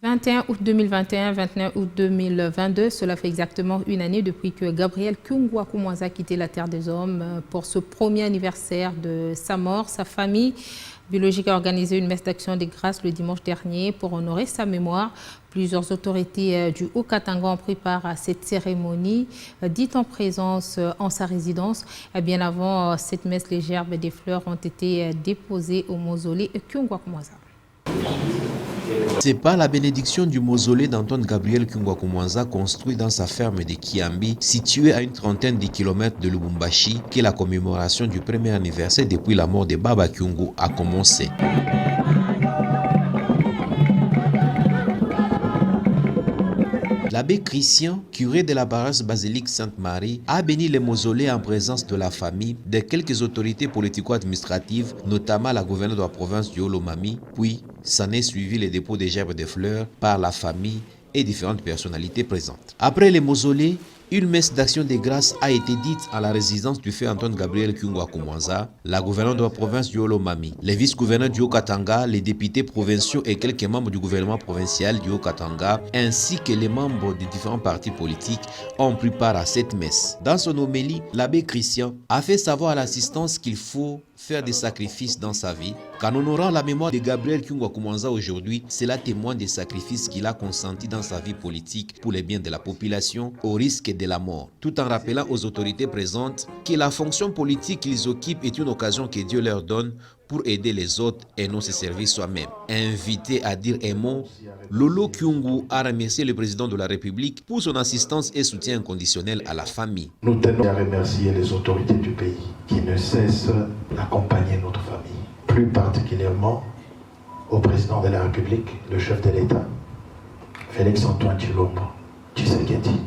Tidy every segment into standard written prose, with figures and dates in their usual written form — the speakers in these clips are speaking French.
21 août 2021, 29 août 2022, cela fait exactement une année depuis que Gabriel Kyungwa-Kumwanza a quitté la Terre des Hommes. Pour ce premier anniversaire de sa mort, sa famille biologique a organisé une messe d'action des grâces le dimanche dernier pour honorer sa mémoire. Plusieurs autorités du Haut-Katanga ont pris part à cette cérémonie, dite en présence en sa résidence. Bien avant cette messe, les gerbes des fleurs ont été déposées au mausolée Kyungwa-Kumwanza. C'est par la bénédiction du mausolée d'Antoine Gabriel Kyungwa-Kumwanza construit dans sa ferme de Kiambi, située à une trentaine de kilomètres de Lubumbashi, que la commémoration du premier anniversaire depuis la mort de Baba Kyungu a commencé. L'abbé Christian, curé de la paroisse basilique Sainte-Marie, a béni le mausolée en présence de la famille, de quelques autorités politico-administratives, notamment la gouverneure de la province du Haut-Lomami, puis s'en est suivi le dépôt des gerbes de fleurs par la famille et différentes personnalités présentes. Après le mausolée, une messe d'action de grâce a été dite à la résidence du feu Antoine Gabriel Kyungwa-Kumwanza, la gouverneure de la province du Haut-Lomami, les vice-gouverneurs du Haut-Katanga, les députés provinciaux et quelques membres du gouvernement provincial du Haut-Katanga, ainsi que les membres des différents partis politiques ont pris part à cette messe. Dans son homélie, l'abbé Christian a fait savoir à l'assistance qu'il faut faire des sacrifices dans sa vie, qu'en honorant la mémoire de Gabriel Kyungwa-Kumwanza aujourd'hui, cela témoigne des sacrifices qu'il a consentis dans sa vie politique pour le bien de la population au risque de la mort, tout en rappelant aux autorités présentes que la fonction politique qu'ils occupent est une occasion que Dieu leur donne pour aider les autres et non se servir soi-même. Invité à dire un mot, Lolo Kyungu a remercié le président de la République pour son assistance et soutien inconditionnel à la famille. Nous tenons à remercier les autorités du pays qui ne cessent d'accompagner notre famille, plus particulièrement au président de la République, le chef de l'État, Félix-Antoine Tshilombo Tshisekedi.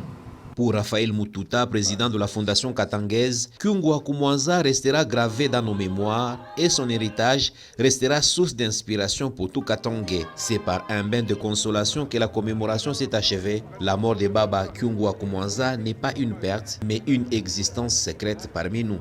Pour Raphaël Mututa, président de la Fondation katangaise, Kyungwa-Kumwanza restera gravé dans nos mémoires et son héritage restera source d'inspiration pour tout Katangais. C'est par un bain de consolation que la commémoration s'est achevée. La mort de Baba Kyungwa-Kumwanza n'est pas une perte, mais une existence secrète parmi nous.